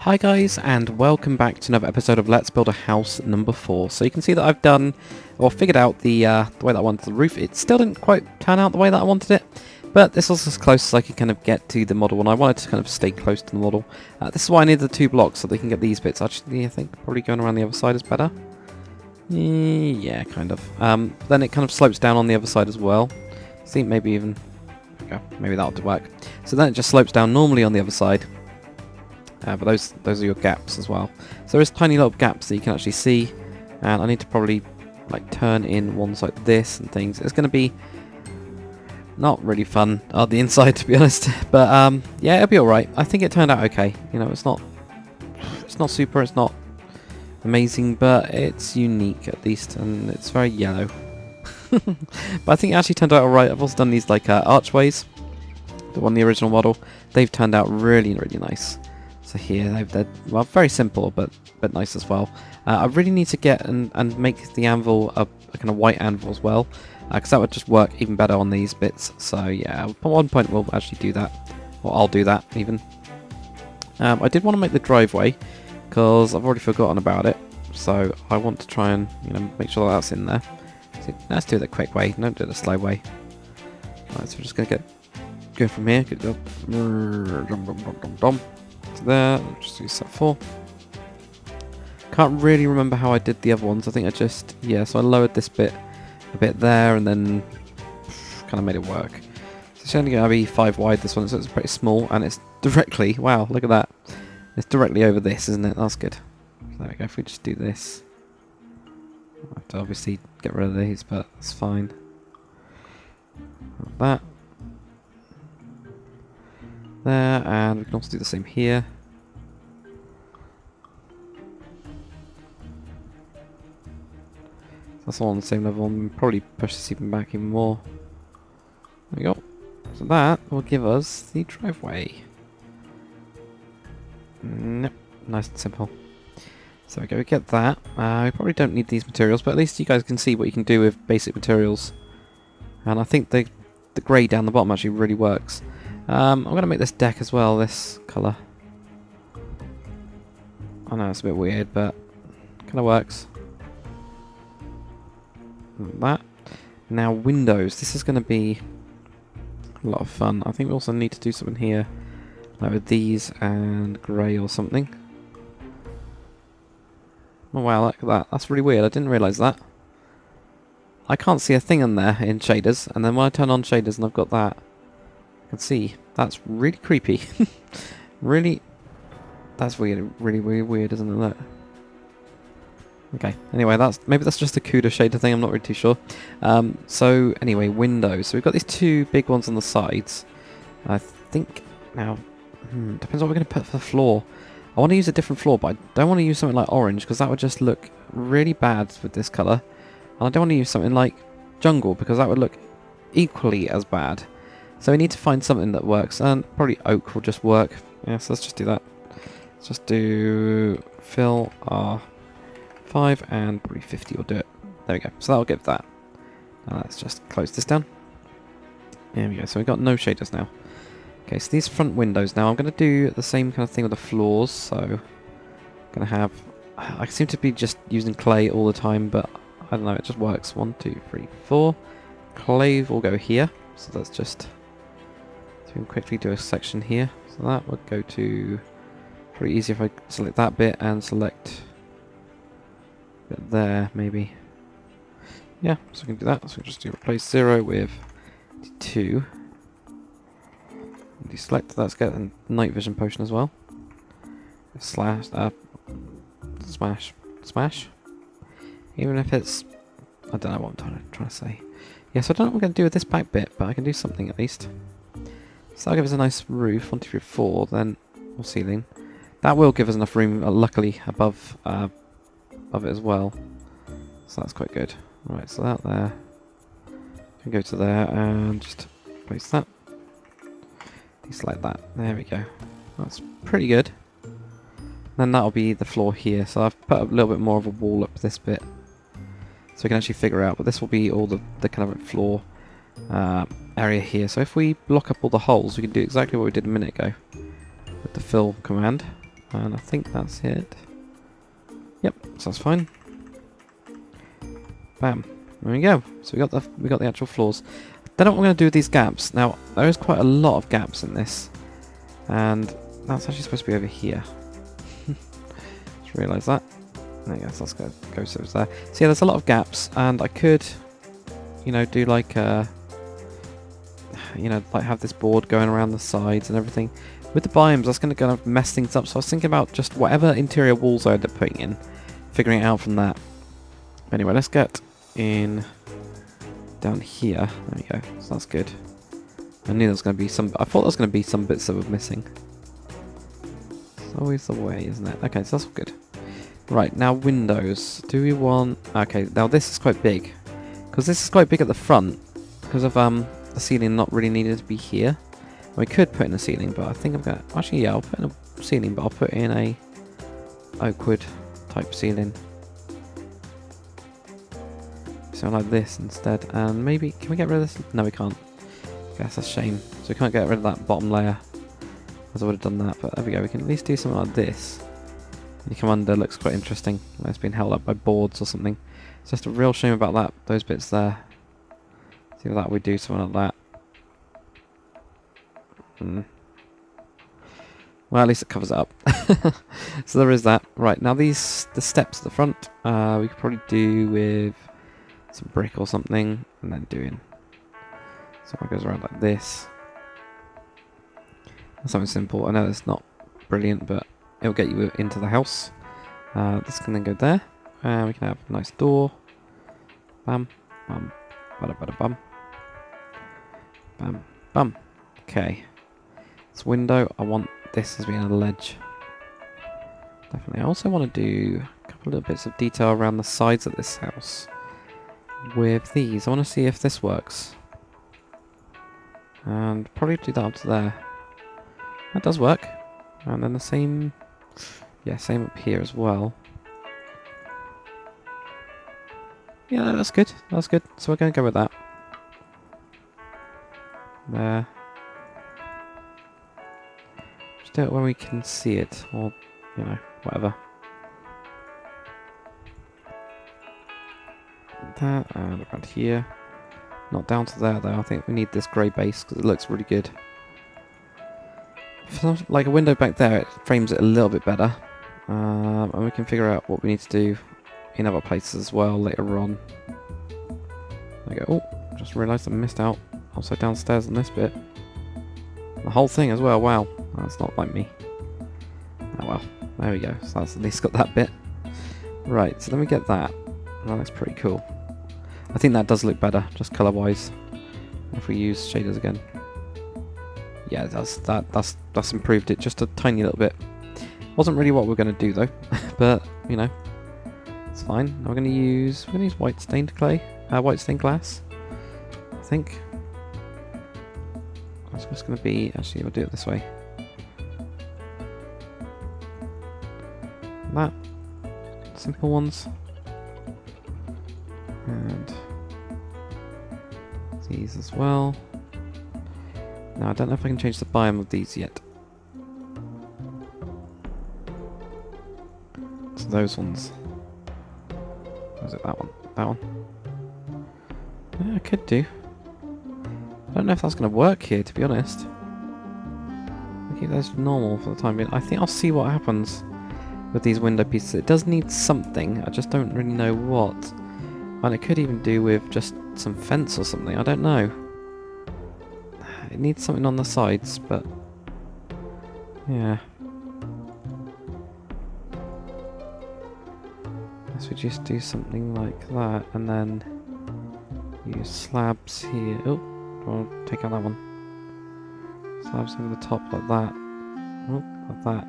Hi guys, and welcome back to another episode of Let's Build a House number 4. So you can see that I've done, or figured out the way that I wanted the roof. It still didn't quite turn out the way that I wanted it, but this was as close as I could kind of get to the model, and I wanted to kind of stay close to the model. This is why I needed the 2 blocks, so they can get these bits. Actually, I think probably going around the other side is better. Yeah, kind of. Then it kind of slopes down on the other side as well. I think maybe even... okay, maybe that'll work. So then it just slopes down normally on the other side. But those are your gaps as well. So there's tiny little gaps that you can actually see, and I need to probably like turn in ones like this and things. It's going to be not really fun on the inside, to be honest, but yeah, it'll be alright. I think it turned out okay. You know, it's not super, it's not amazing, but it's unique at least, and it's very yellow. But I think it actually turned out alright. I've also done these like archways, the original model. They've turned out really nice. So here they're well, very simple but nice as well. I really need to get and make the anvil a kind of white anvil as well, because that would just work even better on these bits. So yeah, at one point we'll actually do that, or I'll do that even. I did want to make the driveway because I've already forgotten about it, so I want to try and make sure that's in there. So let's do it the quick way, don't do it the slow way. Right, so we're just gonna go from here. There, just use that 4. Can't really remember how I did the other ones. I think I just, yeah, so I lowered this bit a bit there and then kind of made it work. So it's only going to be 5 wide, this one, so it's pretty small, and it's directly, wow, look at that. It's directly over this, isn't it? That's good. So there we go, if we just do this. I have to obviously get rid of these, but that's fine. Like that. There, and we can also do the same here. That's all on the same level, and probably push this even back even more. There we go. So that will give us the driveway. Nope, nice and simple. So we go, we get that. We probably don't need these materials, but at least you guys can see what you can do with basic materials. And I think the grey down the bottom actually really works. I'm going to make this deck as well, this colour. I know it's a bit weird, but kind of works. Like that. Now windows. This is going to be a lot of fun. I think we also need to do something here, like with these and grey or something. Oh wow, look at that. That's really weird. I didn't realise that. I can't see a thing in there in shaders, and then when I turn on shaders and I've got that, I can see. That's really creepy. Really, that's weird. Really weird, isn't it? Look. Okay. Anyway, maybe that's just a CUDA shader thing. I'm not really too sure. So anyway, windows. So we've got these 2 big ones on the sides. I think now depends what we're going to put for the floor. I want to use a different floor, but I don't want to use something like orange because that would just look really bad with this colour. And I don't want to use something like jungle because that would look equally as bad. So we need to find something that works, and probably oak will just work. Yeah, so let's just do that. Let's just do fill R5 and probably 50 will do it. There we go. So that'll give that. Now let's just close this down. There we go. So we've got no shaders now. Okay, so these front windows now, I'm going to do the same kind of thing with the floors. So I'm going to have... I seem to be just using clay all the time, but I don't know, it just works. 1, 2, 3, 4. Clay will go here. So that's just... So we can quickly do a section here. So that would go to... Pretty easy if I select that bit and select... a bit there, maybe. Yeah, so we can do that. So we just do replace 0 with 2. Deselect, let's get a night vision potion as well. Slash, smash. Even if it's... I don't know what I'm trying to say. Yes, I don't know what I'm going to do with this back bit, but I can do something at least. So that'll give us a nice roof, 1, 2, 3, 4, then, or ceiling. That will give us enough room, luckily, above it as well. So that's quite good. Right, so that there. Can go to there and just place that. Deselect that. There we go. That's pretty good. Then that'll be the floor here. So I've put a little bit more of a wall up this bit, so we can actually figure out. But this will be all the kind of floor area here. So if we block up all the holes, we can do exactly what we did a minute ago with the fill command. And I think that's it. Yep, so that's fine. Bam. There we go. So we got the actual floors. Then what we're going to do with these gaps. Now, there is quite a lot of gaps in this. And that's actually supposed to be over here. Just realised that. There you go, so let's go so it's there. So yeah, there's a lot of gaps, and I could, you know, do like you know, like have this board going around the sides and everything. With the biomes, that's going to kind of mess things up, so I was thinking about just whatever interior walls I end up putting in, figuring it out from that. Anyway, let's get in down here. There we go, so that's good. I knew there was going to be some, I thought there was going to be some bits that were missing. It's always the way, isn't it? Okay, so that's all good. Right, now windows. Do we want... Okay, now this is quite big. Because this is quite big at the front. Because of the ceiling not really needed to be here. We could put in a ceiling, but I think I'm going to... Actually, yeah, I'll put in a ceiling, but I'll put in a oakwood type ceiling. So like this instead. And maybe... Can we get rid of this? No, we can't. I guess that's a shame. So we can't get rid of that bottom layer. As I would have done that, but there we go. We can at least do something like this. You come under, looks quite interesting. It's been held up by boards or something. It's just a real shame about that. Those bits there. See if that we do something like that. Well, at least it covers it up. So there is that. Right, now the steps at the front, we could probably do with some brick or something, and then doing. So it goes around like this. Something simple. I know it's not brilliant, but it'll get you into the house. This can then go there. We can have a nice door. Bam, bam, bada bada bum. Bam, bam. Okay. This window, I want this as being a ledge. Definitely. I also want to do a couple of little bits of detail around the sides of this house. With these, I want to see if this works. And probably do that up to there. That does work. And then the same... Yeah, same up here as well. Yeah, that's good. That's good. So we're going to go with that. There. Just do it when we can see it. Or, you know, whatever. That, and around here. Not down to there, though. I think we need this grey base because it looks really good. Like a window back there, it frames it a little bit better. And we can figure out what we need to do in other places as well later on. There we go. Oh, just realised I missed out upside downstairs on this bit. The whole thing as well, wow. That's not like me. Oh well, there we go. So that's at least got that bit. Right, so then we get that. That looks pretty cool. I think that does look better, just colour-wise. If we use shaders again. Yeah, that's improved it just a tiny little bit. Wasn't really what we're going to do though, but you know, it's fine. Now we're going to use white stained clay, white stained glass. I think that's what's going to be. Actually, we'll do it this way. That simple ones, and these as well. Now I don't know if I can change the biome of these yet. So those ones. Or is it that one? That one? Yeah, I could do. I don't know if that's going to work here, to be honest. I'll keep those normal for the time being. I think I'll see what happens with these window pieces. It does need something, I just don't really know what. And it could even do with just some fence or something, I don't know. It needs something on the sides, but yeah. Guess we just do something like that, and then use slabs here. Oh, I'll take out that one. Slabs over the top like that. Oh, like that.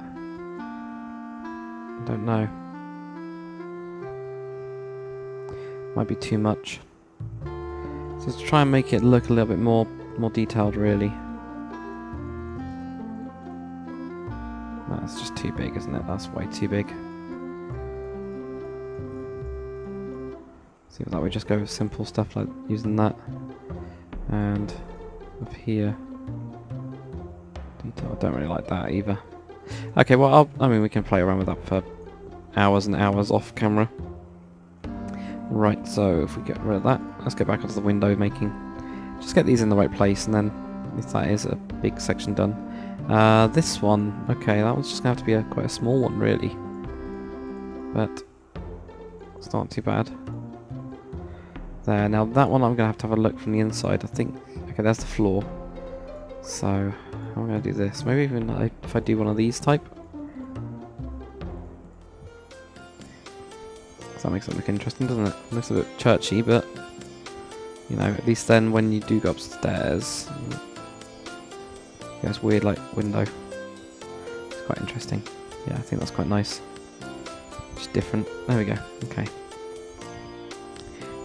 I don't know. Might be too much. So let's try and make it look a little bit more detailed, really. That's just too big, isn't it? That's way too big. See if that we just go with simple stuff like using that. And up here, detail. I don't really like that either. Okay, well, I mean, we can play around with that for hours and hours off camera. Right, so if we get rid of that, let's go back onto the window making. Just get these in the right place, and then if that is a big section done. This one, okay, that one's just going to have to be quite a small one, really. But it's not too bad. There, now that one I'm going to have a look from the inside, I think. Okay, there's the floor. So, how am I going to do this? Maybe even if I do one of these type. So that makes it look interesting, doesn't it? Looks a bit churchy, but you know, at least then when you do go upstairs, there's weird like window. It's quite interesting. Yeah, I think that's quite nice. Just different. There we go. Okay.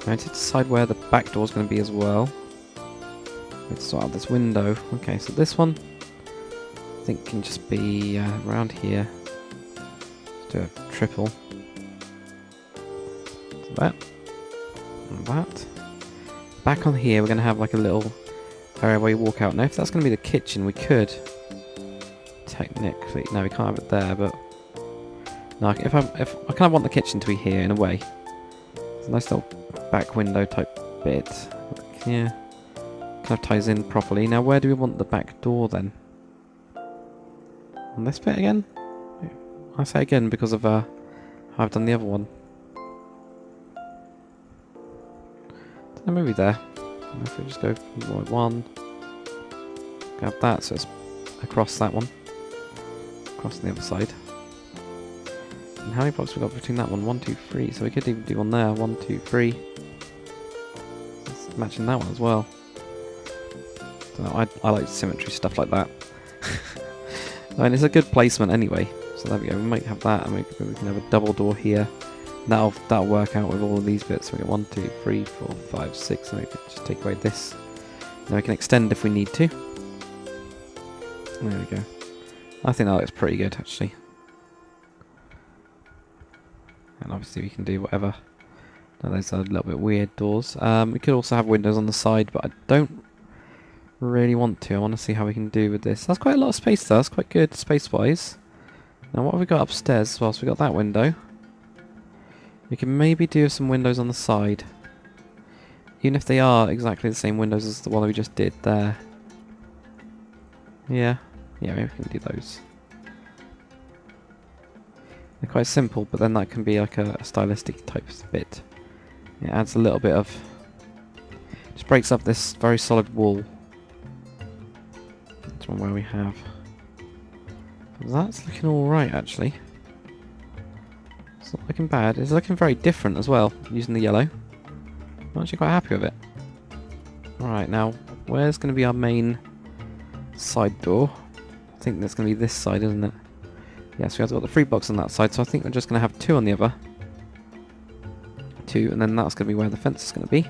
I need to decide where the back door is going to be as well. Let's sort out this window. Okay, so this one I think can just be around here. Let's do a triple. So that. And that. Back on here we're going to have like a little area where you walk out. Now if that's going to be the kitchen, we could technically... No, we can't have it there, but... No, if I kind of want the kitchen to be here in a way. It's a nice little back window type bit. Yeah. Kind of ties in properly. Now where do we want the back door then? On this bit again? I say again because of how I've done the other one. Maybe there. If we just go like one, grab that, so it's across that one, across the other side. And how many blocks we got between that one? 1, 2, 3. So we could even do one there. 1, 2, 3. It's matching that one as well. So I like symmetry stuff like that. I mean, it's a good placement anyway. So there we go. We might have that, and we can have a double door here. That'll work out with all of these bits. So we get 1, 2, 3, 4, 5, 6, and we can just take away this. Now we can extend if we need to. There we go. I think that looks pretty good actually. And obviously we can do whatever. Now those are a little bit weird doors. We could also have windows on the side, but I don't really want to. I want to see how we can do with this. That's quite a lot of space there. That's quite good space-wise. Now what have we got upstairs as well? So we got that window. We can maybe do some windows on the side. Even if they are exactly the same windows as the one we just did there. Yeah, maybe we can do those. They're quite simple, but then that can be like a stylistic type bit. It adds a little bit of... just breaks up this very solid wall. That's one where we have... But that's looking alright actually. It's not looking bad. It's looking very different as well, using the yellow. I'm actually quite happy with it. Alright, now, where's going to be our main side door? I think that's going to be this side, isn't it? Yes, we have got the 3 blocks on that side, so I think we're just going to have 2 on the other. 2, and then that's going to be where the fence is going to be.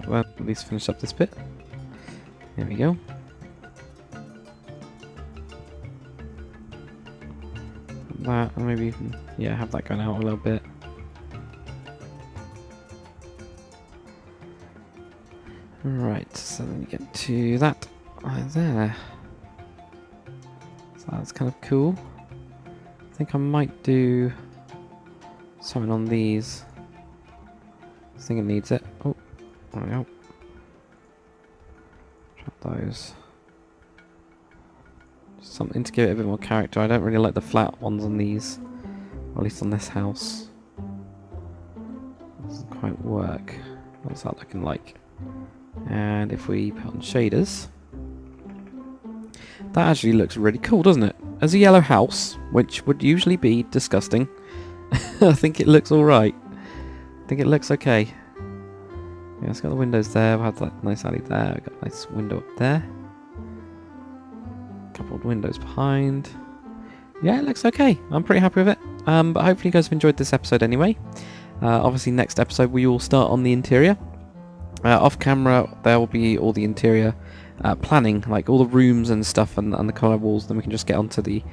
So at least finish up this bit. There we go. That, and maybe even, yeah, have that going out a little bit. Right, so then you get to that right there. So that's kind of cool. I think I might do something on these. I think it needs it. Oh, there we go. Drop those. Something to give it a bit more character. I don't really like the flat ones on these, or at least on this house. Doesn't quite work. What's that looking like? And if we put on shaders, that actually looks really cool, doesn't it? As a yellow house, which would usually be disgusting, I think it looks alright. I think it looks okay. Yeah, it's got the windows there. We'll have that nice alley there. We've got a nice window up there. Couple of windows behind. Yeah, it looks okay. I'm pretty happy with it. But hopefully you guys have enjoyed this episode anyway. Obviously next episode we will start on the interior. Off camera there will be all the interior planning, like all the rooms and stuff and the colour walls. Then we can just get onto the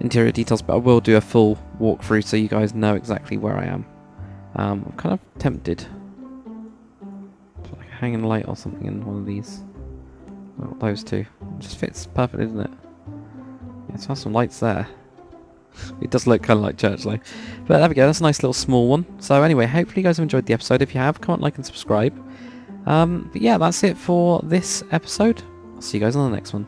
interior details, but I will do a full walkthrough so you guys know exactly where I am. I'm kind of tempted. Like a hanging light or something in one of these. Well, those two. It just fits perfectly, doesn't it? Let's have some lights there. It does look kind of like church though. But there we go, that's a nice little small one. So anyway, hopefully you guys have enjoyed the episode. If you have, comment, like and subscribe. But yeah, that's it for this episode. I'll see you guys on the next one.